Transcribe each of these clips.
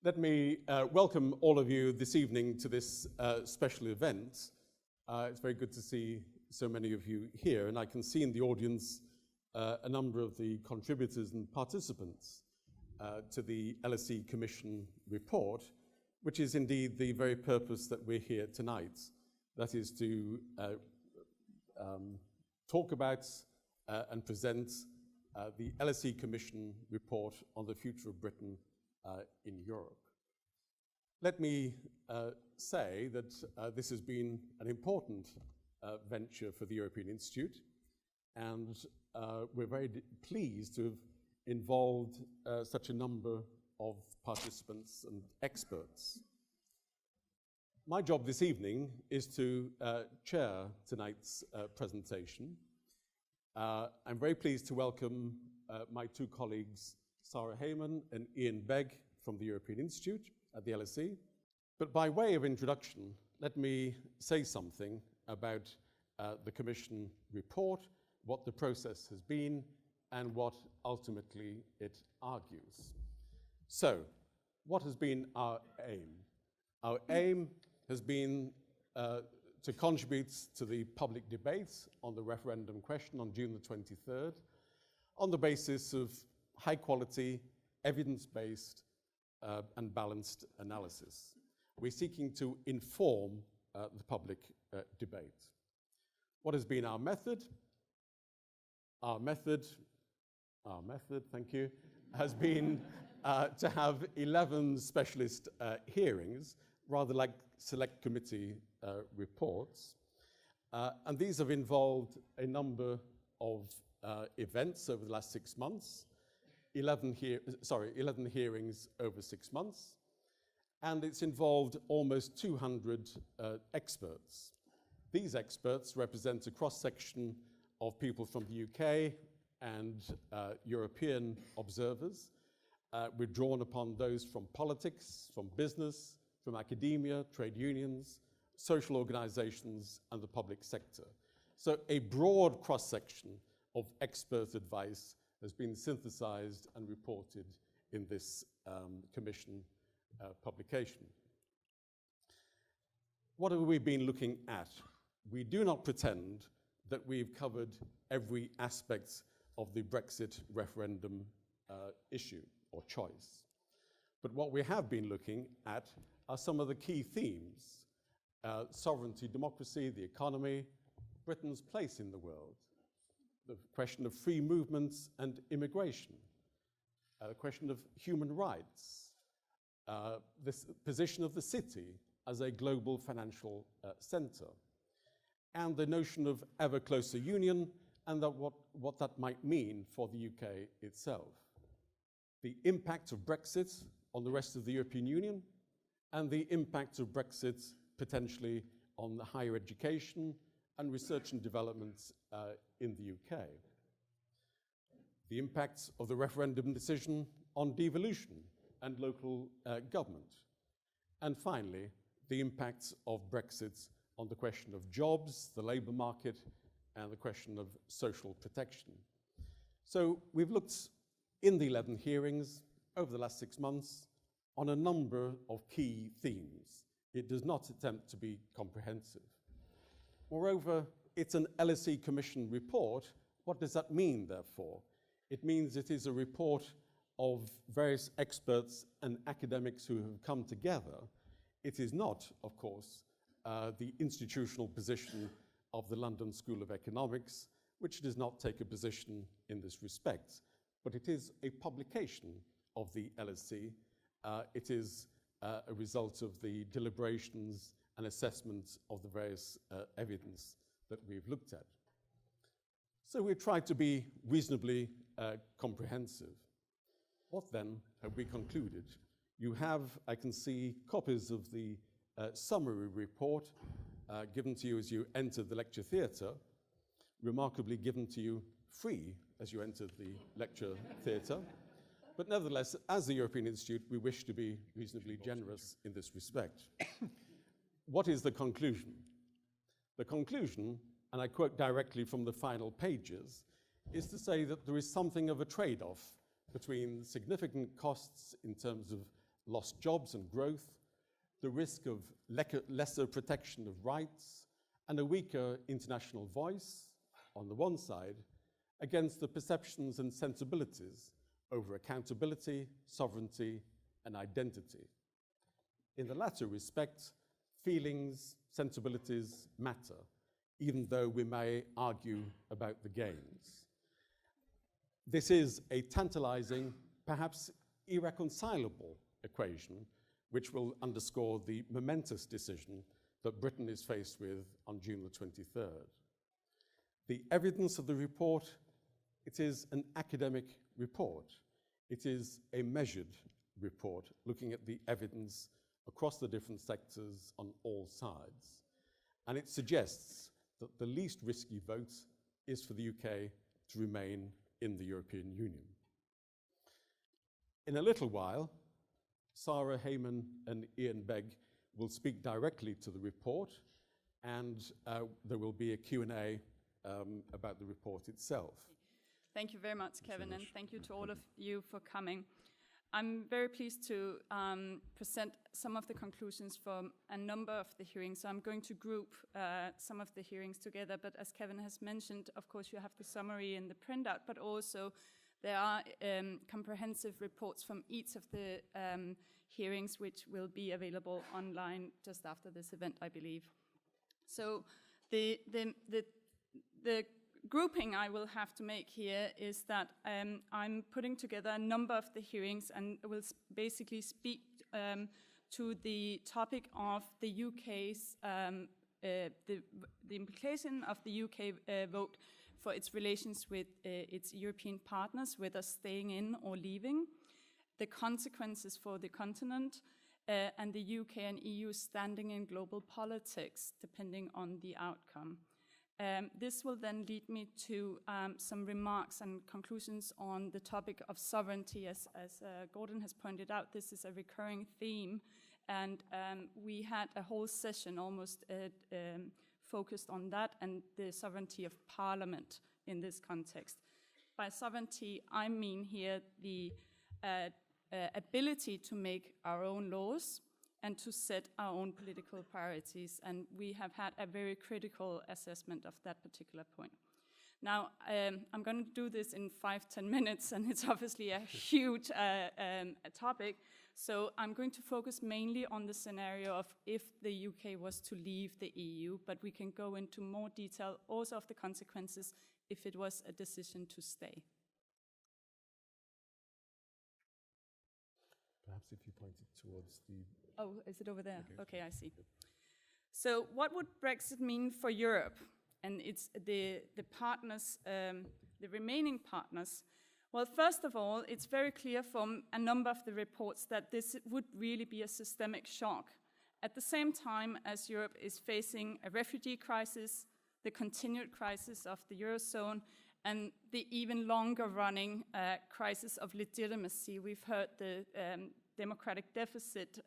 Let me welcome all of you this evening to this special event. It's very good to see so many of you here, and I can see in the audience a number of the contributors and participants to the LSE Commission report, which is indeed the very purpose that we're here tonight. That is to talk about and present the LSE Commission report on the future of Britain in Europe. Let me say that this has been an important venture for the European Institute, and we're very pleased to have involved such a number of participants and experts. My job this evening is to chair tonight's presentation. I'm very pleased to welcome my two colleagues, Sara Hagemann and Iain Begg from the European Institute at the LSE. But by way of introduction, let me say something about the Commission report, what the process has been, and what ultimately it argues. So, what has been our aim? Our aim has been to contribute to the public debate on the referendum question on June the 23rd on the basis of high quality, evidence-based and balanced analysis. We're seeking to inform the public debate. What has been our method? Our method, thank you, has been to have 11 specialist hearings, rather like select committee reports. And these have involved a number of events over the last 6 months, 11 hearings over 6 months, and it's involved almost 200 experts. These experts represent a cross-section of people from the UK and European observers. We're drawn upon those from politics, from business, from academia, trade unions, social organizations, and the public sector. So a broad cross-section of expert advice has been synthesized and reported in this Commission publication. What have we been looking at? We do not pretend that we've covered every aspect of the Brexit referendum issue or choice. But what we have been looking at are some of the key themes: sovereignty, democracy, the economy, Britain's place in the world, the question of free movements and immigration, the question of human rights, this position of the city as a global financial center, and the notion of ever closer union and what that might mean for the UK itself, the impact of Brexit on the rest of the European Union, and the impact of Brexit potentially on the higher education and research and development in the UK. The impacts of the referendum decision on devolution and local government. And finally, the impacts of Brexit on the question of jobs, the labour market, and the question of social protection. So we've looked in the 11 hearings over the last 6 months on a number of key themes. It does not attempt to be comprehensive. Moreover, it's an LSE Commission report. What does that mean, therefore? It means it is a report of various experts and academics who have come together. It is not, of course, the institutional position of the London School of Economics, which does not take a position in this respect, but it is a publication of the LSE. It is a result of the deliberations and assessments of the various evidence that we've looked at. So we've tried to be reasonably comprehensive. What then have we concluded? You have, I can see, copies of the summary report given to you as you entered the lecture theatre, remarkably given to you free as you entered the lecture theatre. But nevertheless, as the European Institute, we wish to be reasonably generous in this respect. What is the conclusion? The conclusion, and I quote directly from the final pages, is to say that there is something of a trade-off between significant costs in terms of lost jobs and growth, the risk of lesser protection of rights, and a weaker international voice on the one side, against the perceptions and sensibilities over accountability, sovereignty, and identity. In the latter respect, feelings, sensibilities matter, even though we may argue about the gains. This is a tantalizing, perhaps irreconcilable equation, which will underscore the momentous decision that Britain is faced with on June the 23rd. The evidence of the report, it is an academic report. It is a measured report looking at the evidence across the different sectors on all sides. And it suggests that the least risky vote is for the UK to remain in the European Union. In a little while, Sara, Hagemann, and Iain Begg will speak directly to the report, and there will be a Q&A about the report itself. Thank you very much, Kevin, and thank you to all of you for coming. I'm very pleased to present some of the conclusions from a number of the hearings. So I'm going to group some of the hearings together, but as Kevin has mentioned, of course, you have the summary in the printout, but also there are comprehensive reports from each of the hearings, which will be available online just after this event, I believe. So the grouping I will have to make here is that I'm putting together a number of the hearings and will basically speak to the topic of the UK's, the implication of the UK vote for its relations with its European partners, whether staying in or leaving, the consequences for the continent, and the UK and EU standing in global politics, depending on the outcome. This will then lead me to some remarks and conclusions on the topic of sovereignty. As Gordon has pointed out, this is a recurring theme, and we had a whole session almost focused on that and the sovereignty of Parliament in this context. By sovereignty, I mean here the ability to make our own laws and to set our own political priorities. And we have had a very critical assessment of that particular point. Now, I'm going to do this in 5-10 minutes, and it's obviously a huge topic. So I'm going to focus mainly on the scenario of if the UK was to leave the EU, but we can go into more detail also of the consequences if it was a decision to stay. Perhaps if you point it towards the... Oh, is it over there? Okay, I see. So what would Brexit mean for Europe and its the partners, the remaining partners? Well, first of all, it's very clear from a number of the reports that this would really be a systemic shock. At the same time as Europe is facing a refugee crisis, the continued crisis of the Eurozone, and the even longer-running crisis of legitimacy. We've heard the democratic deficit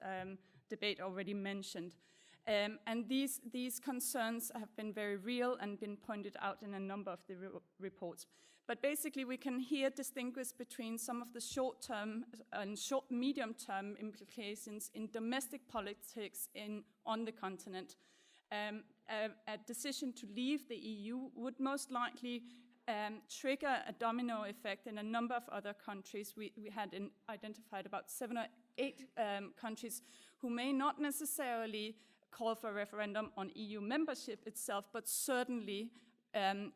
debate already mentioned. And these concerns have been very real and been pointed out in a number of the reports. But basically, we can here distinguish between some of the short-term and medium-term implications in domestic politics on the continent. A decision to leave the EU would most likely trigger a domino effect in a number of other countries. We had identified about 7 or 8 countries who may not necessarily call for a referendum on EU membership itself, but certainly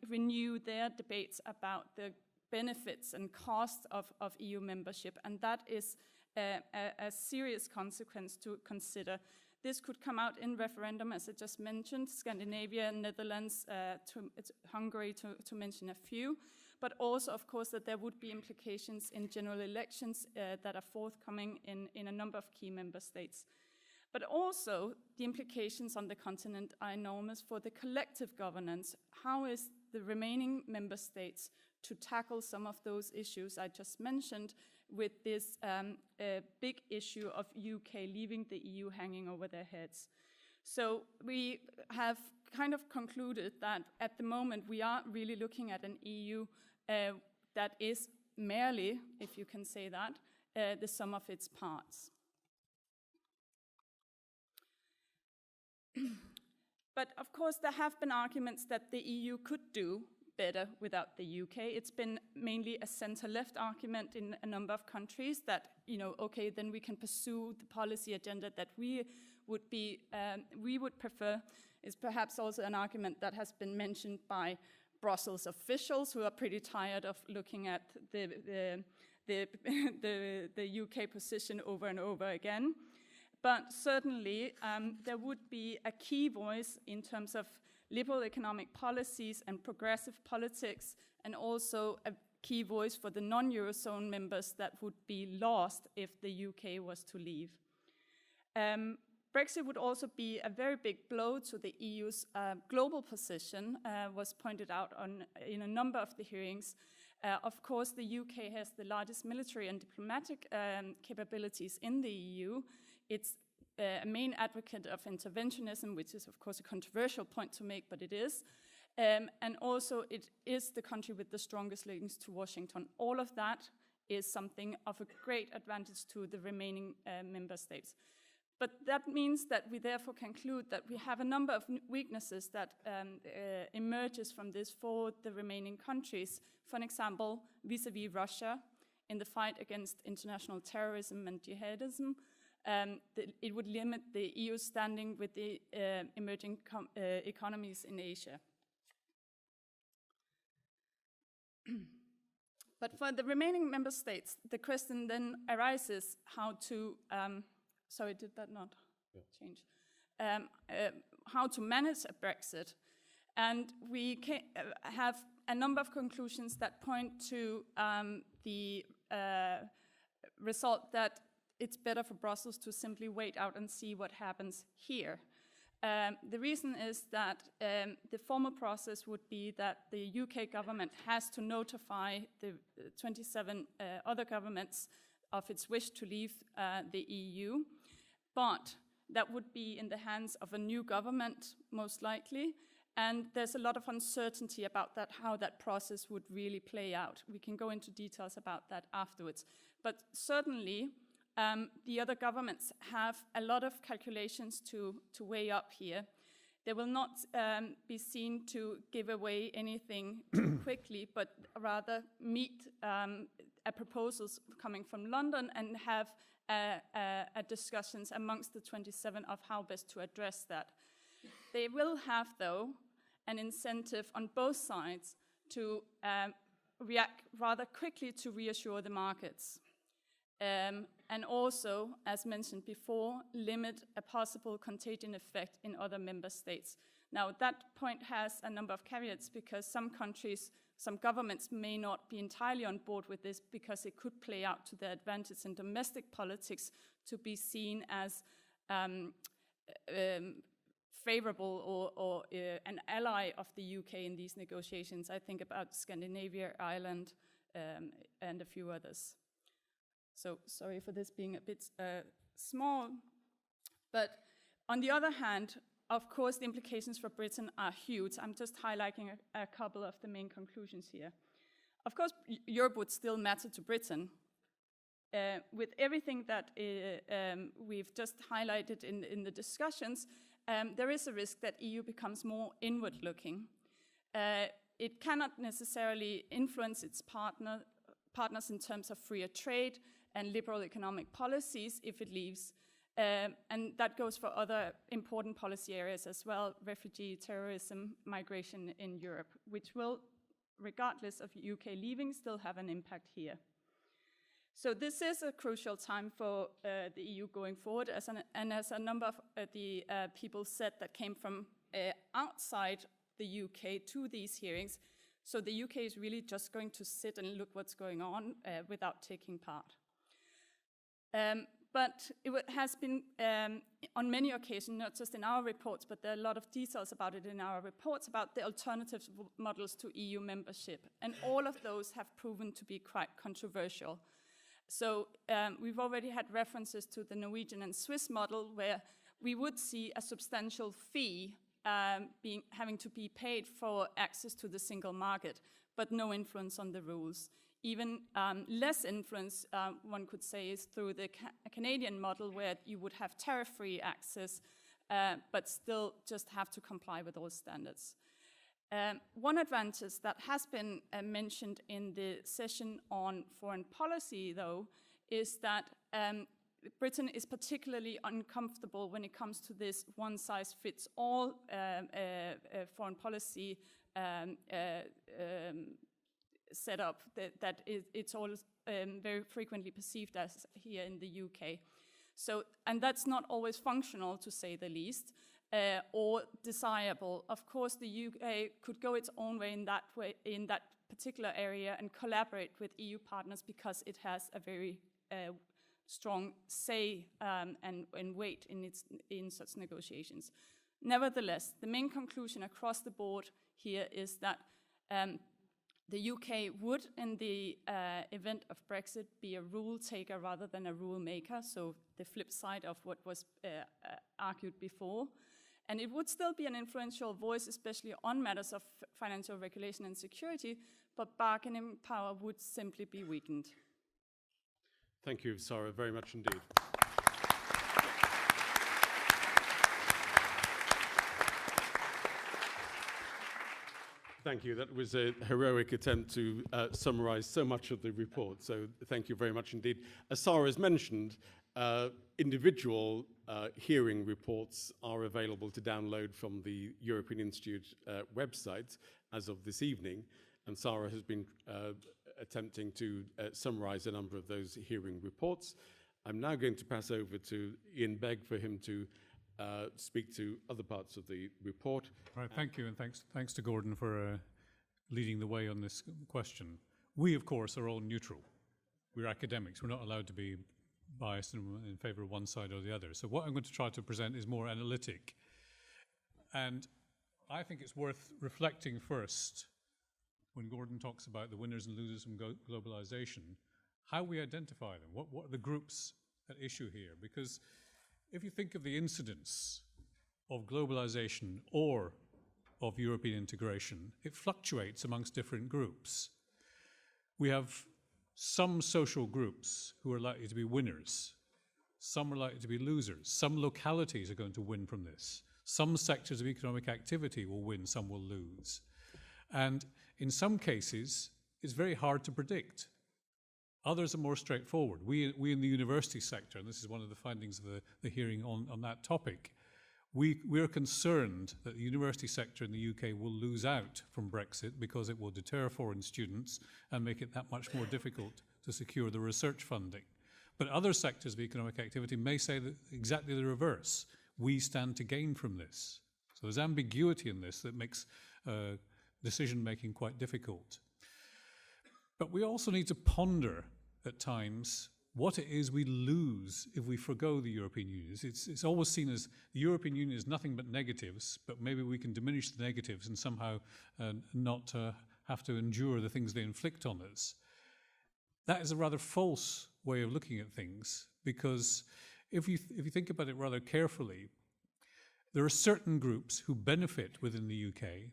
renew their debates about the benefits and costs of EU membership. And that is a serious consequence to consider. This could come out in referendum, as I just mentioned, Scandinavia, Netherlands, Hungary, to mention a few, but also, of course, that there would be implications in general elections that are forthcoming in a number of key member states. But also, the implications on the continent are enormous for the collective governance. How is the remaining member states to tackle some of those issues I just mentioned, with this big issue of UK leaving the EU hanging over their heads? So we have kind of concluded that at the moment we are really looking at an EU that is merely, if you can say that, the sum of its parts. But of course, there have been arguments that the EU could do better without the UK. It's been mainly a center-left argument in a number of countries that, okay, then we can pursue the policy agenda that we would prefer. Is perhaps also an argument that has been mentioned by Brussels officials, who are pretty tired of looking at the UK position over and over again. But certainly, there would be a key voice in terms of liberal economic policies and progressive politics, and also a key voice for the non-Eurozone members that would be lost if the UK was to leave. Brexit would also be a very big blow to the EU's global position, was pointed out in a number of the hearings. Of course, the UK has the largest military and diplomatic capabilities in the EU. It's a main advocate of interventionism, which is, of course, a controversial point to make, but it is. And also, it is the country with the strongest links to Washington. All of that is something of a great advantage to the remaining member states. But that means that we therefore conclude that we have a number of weaknesses that emerges from this for the remaining countries. For example, vis-à-vis Russia in the fight against international terrorism and jihadism. It would limit the EU's standing with the emerging economies in Asia. But for the remaining member states, the question then arises how to, sorry, did that not change? How to manage a Brexit. And we have a number of conclusions that point to the result that it's better for Brussels to simply wait out and see what happens here. The reason is that the formal process would be that the UK government has to notify the 27 other governments of its wish to leave the EU, but that would be in the hands of a new government, most likely, and there's a lot of uncertainty about that, how that process would really play out. We can go into details about that afterwards. But certainly, the other governments have a lot of calculations to weigh up here. They will not be seen to give away anything too quickly, but rather meet proposals coming from London and have discussions amongst the 27 of how best to address that. They will have, though, an incentive on both sides to react rather quickly to reassure the markets. And also, as mentioned before, limit a possible contagion effect in other member states. Now, that point has a number of caveats because some countries, some governments may not be entirely on board with this because it could play out to their advantage in domestic politics to be seen as favorable or an ally of the UK in these negotiations. I think about Scandinavia, Ireland, and a few others. So sorry for this being a bit small. But on the other hand, of course, the implications for Britain are huge. I'm just highlighting a couple of the main conclusions here. Of course, Europe would still matter to Britain. With everything that we've just highlighted in the discussions, there is a risk that EU becomes more inward-looking. It cannot necessarily influence its partners in terms of freer trade and liberal economic policies if it leaves. And that goes for other important policy areas as well, refugee, terrorism, migration in Europe, which will, regardless of UK leaving, still have an impact here. So this is a crucial time for the EU going forward, as a number of the people said that came from outside the UK to these hearings. So the UK is really just going to sit and look what's going on without taking part. But it has been, on many occasions, not just in our reports, but there are a lot of details about it in our reports, about the alternative models to EU membership. And all of those have proven to be quite controversial. So we've already had references to the Norwegian and Swiss model, where we would see a substantial fee having to be paid for access to the single market, but no influence on the rules. Even less influence, one could say, is through the Canadian model, where you would have tariff-free access but still just have to comply with all standards. One advantage that has been mentioned in the session on foreign policy, though, is that Britain is particularly uncomfortable when it comes to this one-size-fits-all foreign policy setup that it's all very frequently perceived as here in the UK. So, and that's not always functional, to say the least, or desirable. Of course, the UK could go its own way in that particular area and collaborate with EU partners because it has a very strong say and weight in such negotiations. Nevertheless, the main conclusion across the board here is that the UK would, in the event of Brexit, be a rule taker rather than a rule maker, so the flip side of what was argued before. And it would still be an influential voice, especially on matters of financial regulation and security, but bargaining power would simply be weakened. Thank you, Sara, very much indeed. Thank you. That was a heroic attempt to summarize so much of the report, so thank you very much indeed. As Sara has mentioned, individual hearing reports are available to download from the European Institute website as of this evening, and Sara has been attempting to summarize a number of those hearing reports. I'm now going to pass over to Iain Begg for him to speak to other parts of the report. Right, thank you, and thanks to Gordon for leading the way on this question. We, of course, are all neutral. We're academics. We're not allowed to be biased in favour of one side or the other. So what I'm going to try to present is more analytic. And I think it's worth reflecting first, when Gordon talks about the winners and losers from globalization, how we identify them. What are the groups at issue here? Because if you think of the incidence of globalization or of European integration, it fluctuates amongst different groups. We have some social groups who are likely to be winners. Some are likely to be losers. Some localities are going to win from this. Some sectors of economic activity will win, some will lose. And in some cases, it's very hard to predict. Others are more straightforward. We in the university sector, and this is one of the findings of the hearing on that topic, we're concerned that the university sector in the UK will lose out from Brexit because it will deter foreign students and make it that much more difficult to secure the research funding. But other sectors of economic activity may say that exactly the reverse. We stand to gain from this. So there's ambiguity in this that makes decision-making quite difficult. But we also need to ponder at times what it is we lose if we forgo the European Union. It's always seen as the European Union is nothing but negatives, but maybe we can diminish the negatives and somehow not have to endure the things they inflict on us. That is a rather false way of looking at things, because if you think about it rather carefully, there are certain groups who benefit within the UK.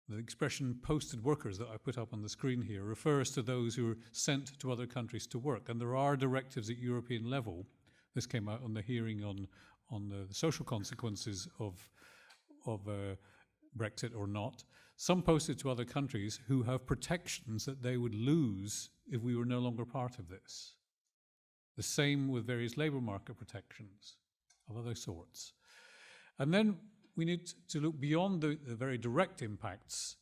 The expression posted workers that I put up on the screen here refers to those who are sent to other countries to work. And there are directives at European level. This came out on the hearing on the social consequences of Brexit or not. Some posted to other countries who have protections that they would lose if we were no longer part of this. The same with various labour market protections of other sorts. And then we need to look beyond the very direct impacts.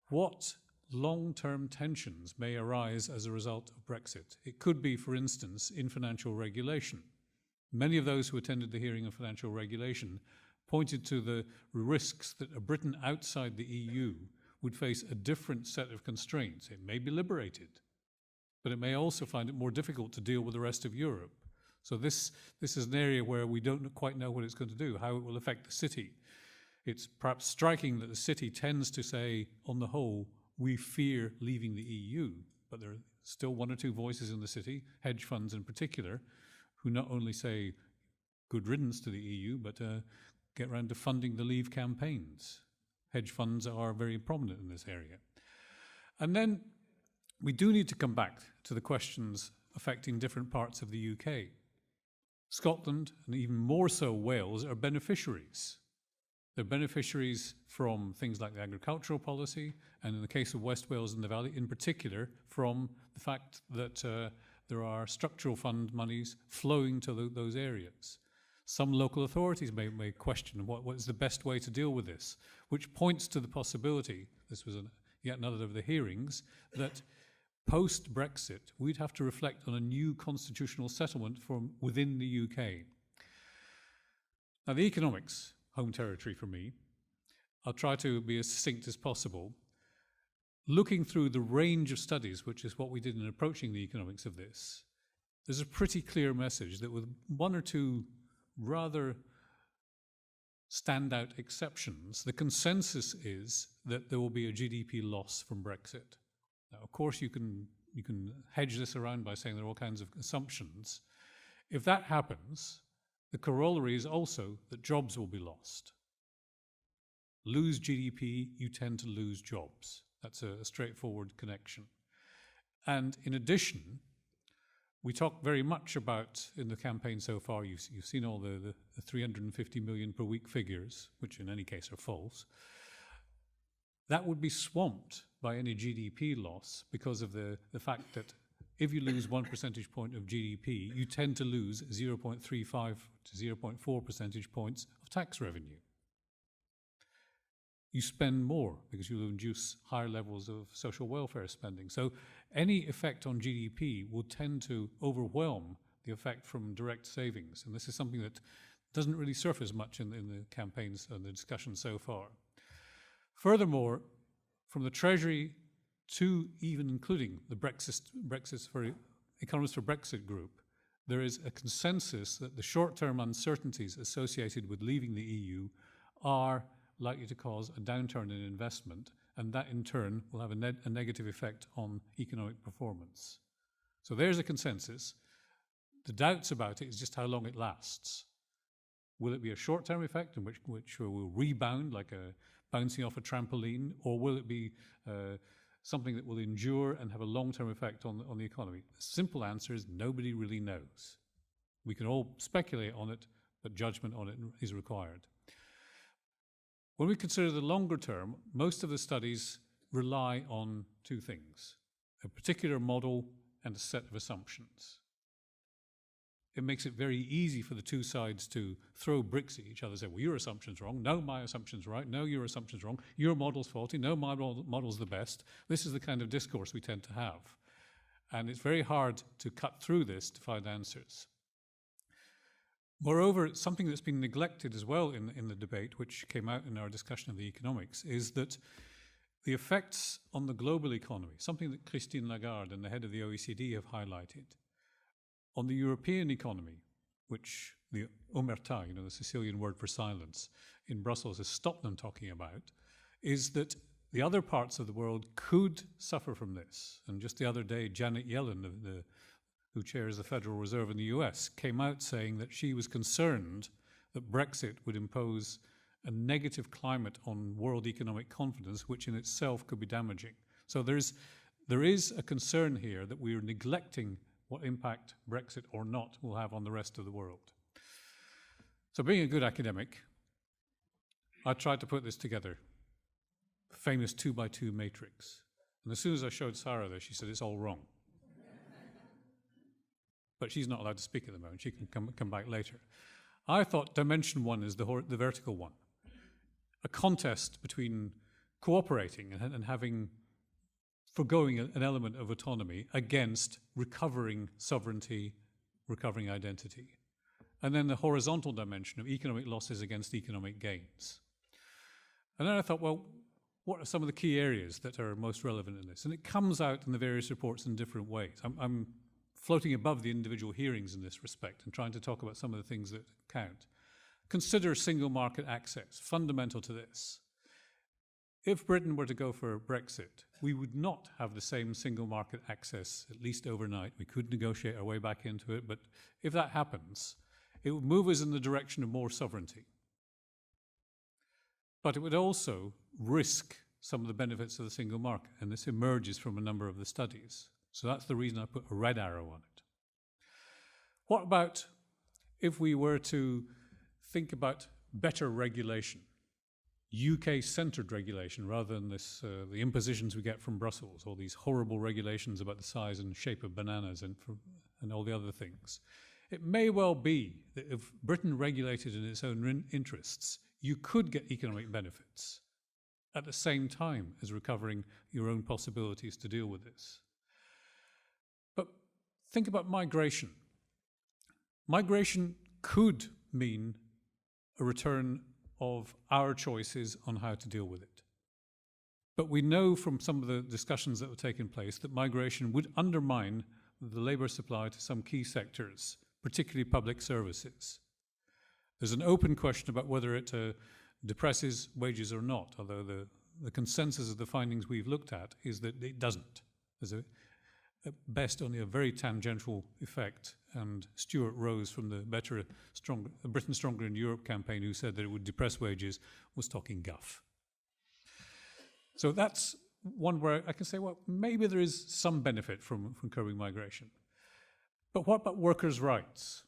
What long-term tensions may arise as a result of Brexit? It could be, for instance, in financial regulation. Many of those who attended the hearing on financial regulation pointed to the risks that a Britain outside the EU would face a different set of constraints. It may be liberated, but it may also find it more difficult to deal with the rest of Europe. So this is an area where we don't quite know what it's going to do, how it will affect the city. It's perhaps striking that the city tends to say, on the whole, we fear leaving the EU, but there are still one or two voices in the city, hedge funds in particular, who not only say good riddance to the EU, but get around to funding the Leave campaigns. Hedge funds are very prominent in this area. And then we do need to come back to the questions affecting different parts of the UK. Scotland, and even more so Wales, are beneficiaries. They're beneficiaries from things like the agricultural policy, and in the case of West Wales and the Valley in particular, from the fact that there are structural fund monies flowing to those areas. Some local authorities may question what is the best way to deal with this, which points to the possibility, this was yet another of the hearings, that post-Brexit we'd have to reflect on a new constitutional settlement from within the UK. Now the economics, home territory for me, I'll try to be as succinct as possible. Looking through the range of studies, which is what we did in approaching the economics of this, there's a pretty clear message that with one or two rather standout exceptions, the consensus is that there will be a GDP loss from Brexit. Now, of course, you can hedge this around by saying there are all kinds of assumptions. If that happens, the corollary is also that jobs will be lost. Lose GDP, you tend to lose jobs. That's a straightforward connection. And in addition, we talk very much about, in the campaign so far, you've seen all the 350 million per week figures, which in any case are false. That would be swamped by any GDP loss because of the fact that if you lose 1 percentage point of GDP, you tend to lose 0.35 to 0.4 percentage points of tax revenue. You spend more because you will induce higher levels of social welfare spending. So any effect on GDP will tend to overwhelm the effect from direct savings. And this is something that doesn't really surface much in the campaigns and the discussion so far. Furthermore, from the Treasury to even including the Economists for Brexit group, there is a consensus that the short-term uncertainties associated with leaving the EU are likely to cause a downturn in investment, and that in turn will have a negative effect on economic performance. So there's a consensus. The doubts about it is just how long it lasts. Will it be a short-term effect in which will rebound like a bouncing off a trampoline, or will it be something that will endure and have a long-term effect on the economy? The simple answer is nobody really knows. We can all speculate on it, but judgment on it is required. When we consider the longer term, most of the studies rely on two things: a particular model and a set of assumptions. It makes it very easy for the two sides to throw bricks at each other and say, well, your assumption's wrong. No, my assumption's right. No, your assumption's wrong. Your model's faulty. No, my model's the best. This is the kind of discourse we tend to have. And it's very hard to cut through this to find answers. Moreover, something that's been neglected as well in the debate, which came out in our discussion of the economics, is that the effects on the global economy, something that Christine Lagarde and the head of the OECD have highlighted, on the European economy, which the omerta, the Sicilian word for silence, in Brussels has stopped them talking about, is that the other parts of the world could suffer from this. And just the other day, Janet Yellen, who chairs the Federal Reserve in the US, came out saying that she was concerned that Brexit would impose a negative climate on world economic confidence, which in itself could be damaging. So there is a concern here that we are neglecting what impact Brexit or not will have on the rest of the world. So being a good academic, I tried to put this together, famous 2x2 matrix. And as soon as I showed Sara this, she said, it's all wrong. But she's not allowed to speak at the moment. She can come back later. I thought dimension one is the vertical one. A contest between cooperating and having forgoing an element of autonomy against recovering sovereignty, recovering identity. And then the horizontal dimension of economic losses against economic gains. And then I thought, well, what are some of the key areas that are most relevant in this? And it comes out in the various reports in different ways. I'm floating above the individual hearings in this respect and trying to talk about some of the things that count. Consider single market access, fundamental to this. If Britain were to go for Brexit, we would not have the same single market access, at least overnight. We could negotiate our way back into it, but if that happens, it would move us in the direction of more sovereignty. But it would also risk some of the benefits of the single market, and this emerges from a number of the studies. So that's the reason I put a red arrow on it. What about if we were to think about better regulation, UK-centred regulation, rather than this, the impositions we get from Brussels, all these horrible regulations about the size and shape of bananas and all the other things, it may well be that if Britain regulated in its own interests, you could get economic benefits at the same time as recovering your own possibilities to deal with this. But think about migration. Migration could mean a return of our choices on how to deal with it. But we know from some of the discussions that have taken place that migration would undermine the labour supply to some key sectors, particularly public services. There's an open question about whether it depresses wages or not, although the consensus of the findings we've looked at is that it doesn't. There's at best only a very tangential effect, and Stuart Rose from the Britain Stronger in Europe campaign, who said that it would depress wages, was talking guff. So that's one where I can say, well, maybe there is some benefit from curbing migration. But what about workers' rights?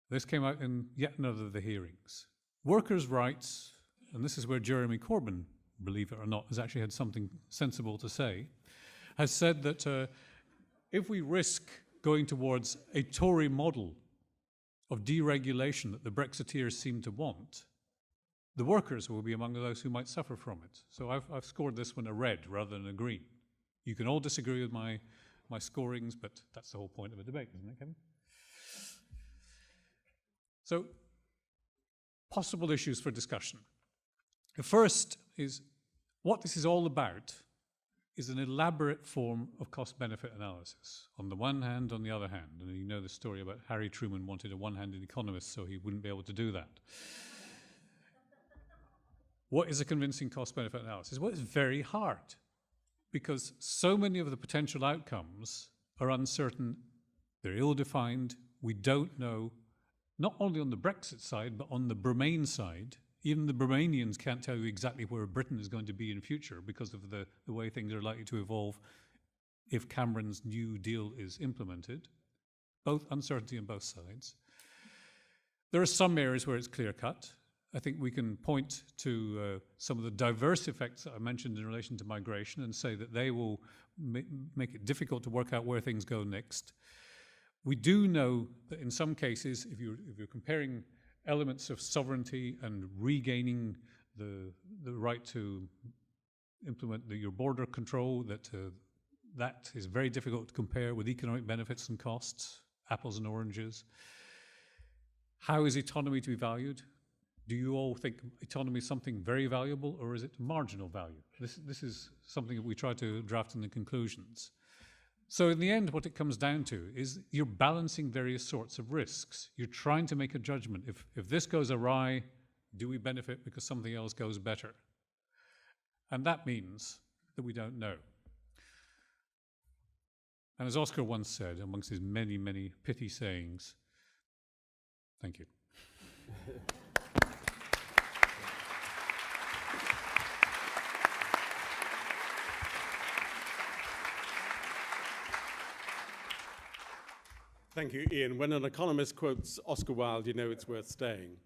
This came out in yet another of the hearings. Workers' rights, and this is where Jeremy Corbyn, believe it or not, has actually had something sensible to say, has said that if we risk going towards a Tory model of deregulation that the Brexiteers seem to want, the workers will be among those who might suffer from it. So I've scored this one a red rather than a green. You can all disagree with my scorings, but that's the whole point of a debate, isn't it, Kevin? So, possible issues for discussion. The first is what this is all about is an elaborate form of cost-benefit analysis. On the one hand, on the other hand. And you know the story about Harry Truman wanted a one-handed economist, so he wouldn't be able to do that. What is a convincing cost-benefit analysis? Well, it's very hard, because so many of the potential outcomes are uncertain, they're ill-defined, we don't know, not only on the Brexit side, but on the Remain side. Even the Romanians can't tell you exactly where Britain is going to be in future because of the way things are likely to evolve if Cameron's new deal is implemented. Both uncertainty on both sides. There are some areas where it's clear-cut. I think we can point to some of the diverse effects that I mentioned in relation to migration and say that they will make it difficult to work out where things go next. We do know that in some cases, if you're comparing elements of sovereignty and regaining the right to implement your border control, that is very difficult to compare with economic benefits and costs, apples and oranges. How is autonomy to be valued? Do you all think autonomy is something very valuable, or is it marginal value? This is something that we try to draft in the conclusions. So in the end, what it comes down to is you're balancing various sorts of risks. You're trying to make a judgment. If this goes awry, do we benefit because something else goes better? And that means that we don't know. And as Oscar once said, amongst his many, many pithy sayings, thank you. Thank you, Iain. When an economist quotes Oscar Wilde, you know it's worth staying.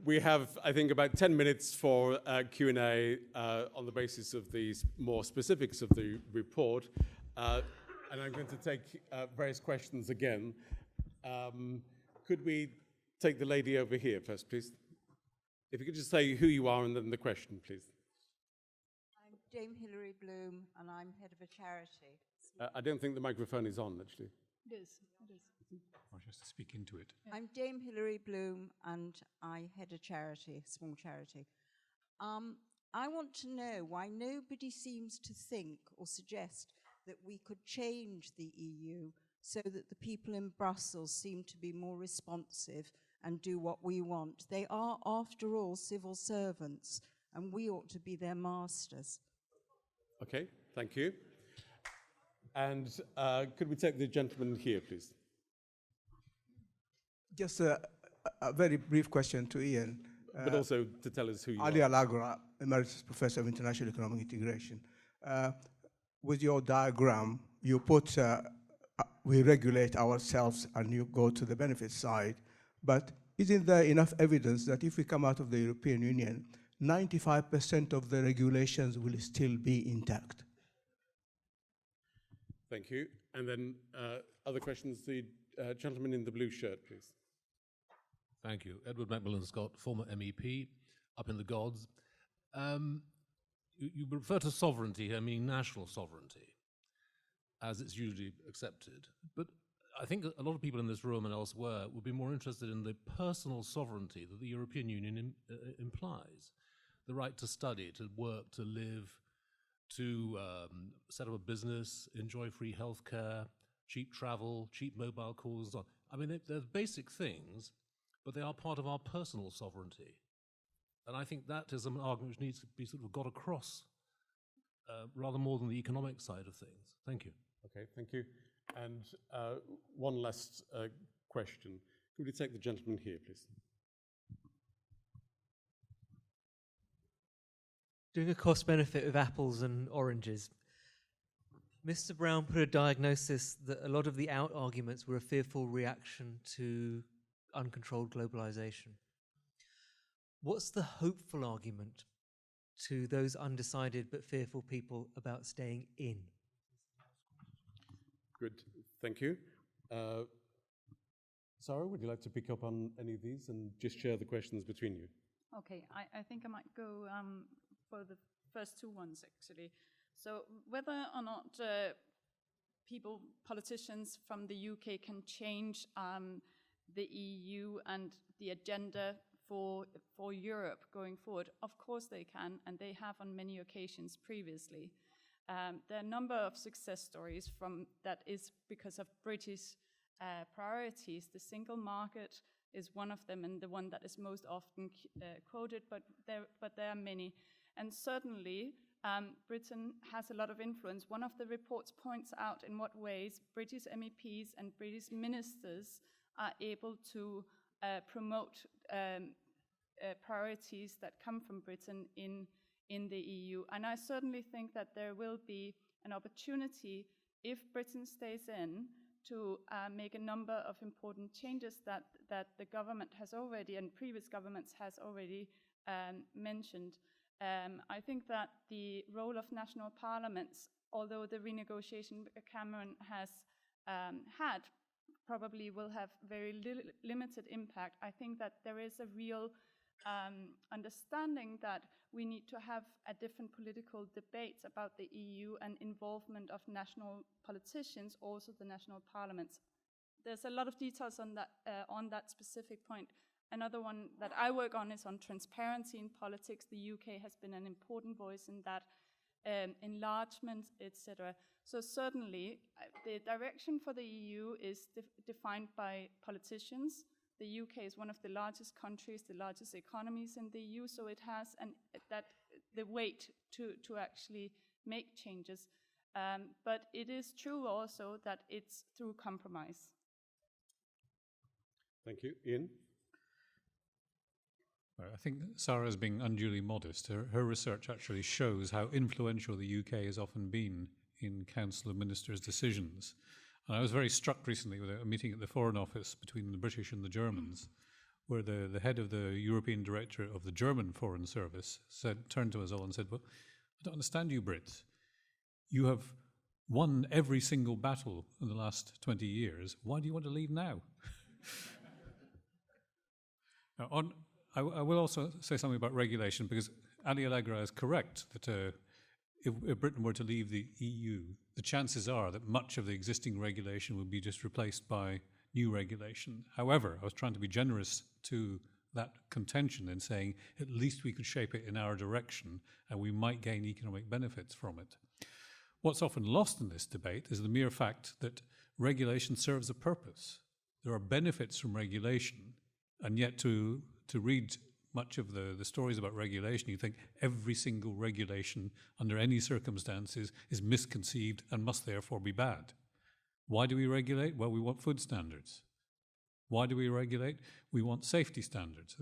We have, I think, about 10 minutes for Q&A on the basis of the more specifics of the report. And I'm going to take various questions again. Could we take the lady over here first, please? If you could just say who you are and then the question, please. I'm Dame Hilary Bloom, and I'm head of a charity. I don't think the microphone is on, actually. It is. Or just to speak into it. Yeah. I'm Dame Hilary Bloom, and I head a charity, a small charity. I want to know why nobody seems to think or suggest that we could change the EU so that the people in Brussels seem to be more responsive and do what we want. They are, after all, civil servants, and we ought to be their masters. Okay, thank you. And could we take the gentleman here, please? Just a very brief question to Iain. But also to tell us who you Ali are. Alagra, Emeritus Professor of International Economic Integration. With your diagram, you put we regulate ourselves and you go to the benefit side. But isn't there enough evidence that if we come out of the European Union, 95% of the regulations will still be intact? Thank you. And then other questions? The gentleman in the blue shirt, please. Thank you. Edward Macmillan Scott, former MEP, up in the gods. You refer to sovereignty here, meaning national sovereignty, as it's usually accepted. But I think a lot of people in this room and elsewhere would be more interested in the personal sovereignty that the European Union implies. The right to study, to work, to live, to set up a business, enjoy free healthcare, cheap travel, cheap mobile calls, and so on. I mean, they're basic things, but they are part of our personal sovereignty. And I think that is an argument which needs to be sort of got across rather more than the economic side of things. Thank you. Okay, thank you. And one last question. Could we take the gentleman here, please? Doing a cost-benefit of apples and oranges. Mr. Brown put a diagnosis that a lot of the out-arguments were a fearful reaction to uncontrolled globalization. What's the hopeful argument to those undecided but fearful people about staying in? Good, thank you. Sara, would you like to pick up on any of these and just share the questions between you? Okay, I think I might go for the first two ones, actually. So whether or not politicians from the UK can change the EU and the agenda for Europe going forward, of course they can, and they have on many occasions previously. There are a number of success stories from that is because of British priorities. The single market is one of them, and the one that is most often quoted, but there are many. And certainly, Britain has a lot of influence. One of the reports points out in what ways British MEPs and British ministers are able to promote priorities that come from Britain in the EU. And I certainly think that there will be an opportunity, if Britain stays in, to make a number of important changes that the government has already, and previous governments has already mentioned. I think that the role of national parliaments, although the renegotiation Cameron has had, probably will have very limited impact. I think that there is a real understanding that we need to have a different political debate about the EU and involvement of national politicians, also the national parliaments. There's a lot of details on that specific point. Another one that I work on is on transparency in politics. The UK has been an important voice in that, enlargement, etc. So certainly, the direction for the EU is defined by politicians. The UK is one of the largest countries, the largest economies in the EU, so it has the weight to actually make changes. But it is true also that it's through compromise. Thank you. Iain? I think Sara is being unduly modest. Her research actually shows how influential the UK has often been in Council of Ministers' decisions. And I was very struck recently with a meeting at the Foreign Office between the British and the Germans, where the head of the European Directorate of the German Foreign Service turned to us all and said, well, I don't understand you Brits. You have won every single battle in the last 20 years. Why do you want to leave now? Now, I will also say something about regulation, because Ali Allegra is correct that if Britain were to leave the EU, the chances are that much of the existing regulation would be just replaced by new regulation. However, I was trying to be generous to that contention in saying at least we could shape it in our direction and we might gain economic benefits from it. What's often lost in this debate is the mere fact that regulation serves a purpose. There are benefits from regulation, and yet to read much of the stories about regulation, you think every single regulation under any circumstances is misconceived and must therefore be bad. Why do we regulate? Well, we want food standards. Why do we regulate? We want safety standards.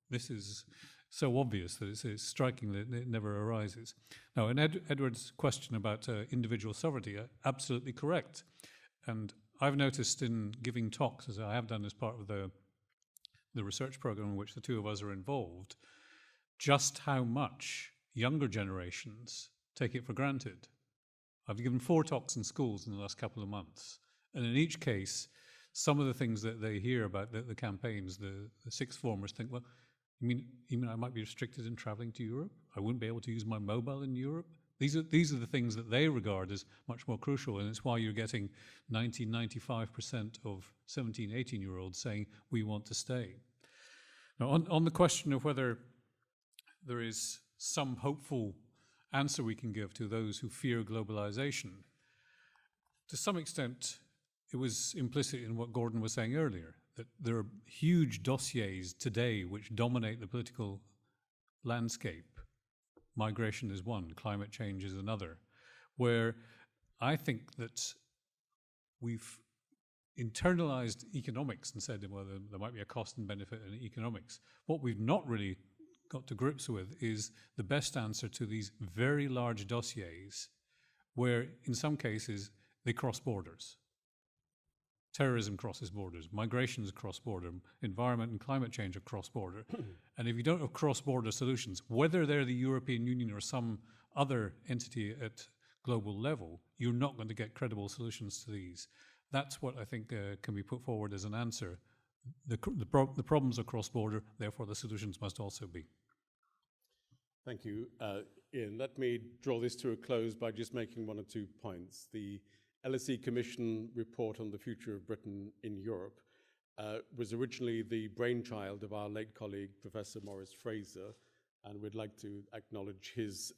This is so obvious that it's striking that it never arises. Now, in Edward's question about individual sovereignty, absolutely correct. And I've noticed in giving talks, as I have done as part of the research program in which the two of us are involved, just how much younger generations take it for granted. I've given 4 talks in schools in the last couple of months, and in each case, some of the things that they hear about the campaigns, the sixth formers think, well, you mean I might be restricted in traveling to Europe? I wouldn't be able to use my mobile in Europe? These are the things that they regard as much more crucial, and it's why you're getting 95% of 17, 18-year-olds saying, we want to stay. Now, on the question of whether there is some hopeful answer we can give to those who fear globalization, to some extent, it was implicit in what Gordon was saying earlier, that there are huge dossiers today which dominate the political landscape. Migration is one, climate change is another, where I think that we've internalized economics and said, well, there might be a cost and benefit in economics. What we've not really got to grips with is the best answer to these very large dossiers where, in some cases, they cross borders. Terrorism crosses borders, migration is cross-border, environment and climate change are cross-border. And if you don't have cross-border solutions, whether they're the European Union or some other entity at global level, you're not going to get credible solutions to these. That's what I think can be put forward as an answer. The problems are cross-border, therefore the solutions must also be. Thank you, Iain. Let me draw this to a close by just making 1 or 2 points. The LSE Commission report on the future of Britain in Europe was originally the brainchild of our late colleague, Professor Maurice Fraser, and we'd like to acknowledge his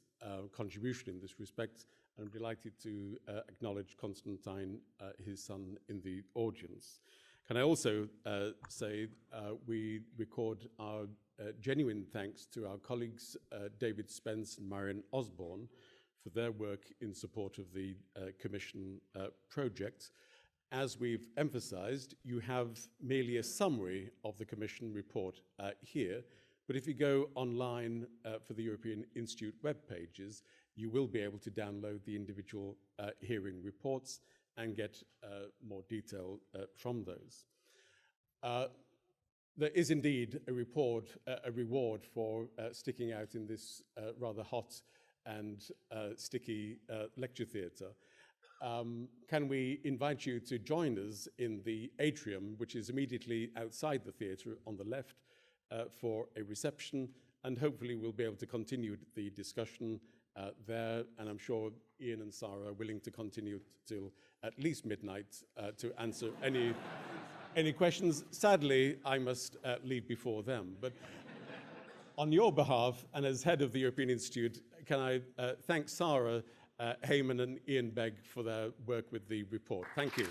contribution in this respect, and I'm delighted to acknowledge Constantine, his son, in the audience. Can I also say we record our genuine thanks to our colleagues David Spence and Marion Osborne for their work in support of the Commission project. As we've emphasized, you have merely a summary of the Commission report here, but if you go online for the European Institute web pages, you will be able to download the individual hearing reports and get more detail from those. There is indeed a reward for sticking out in this rather hot and sticky lecture theatre. Can we invite you to join us in the atrium, which is immediately outside the theatre on the left, for a reception, and hopefully we'll be able to continue the discussion there, and I'm sure Iain and Sara are willing to continue till at least midnight to answer any questions. Sadly, I must leave before them, but on your behalf and as head of the European Institute, can I thank Sara, Hagemann and Iain Begg for their work with the report. Thank you.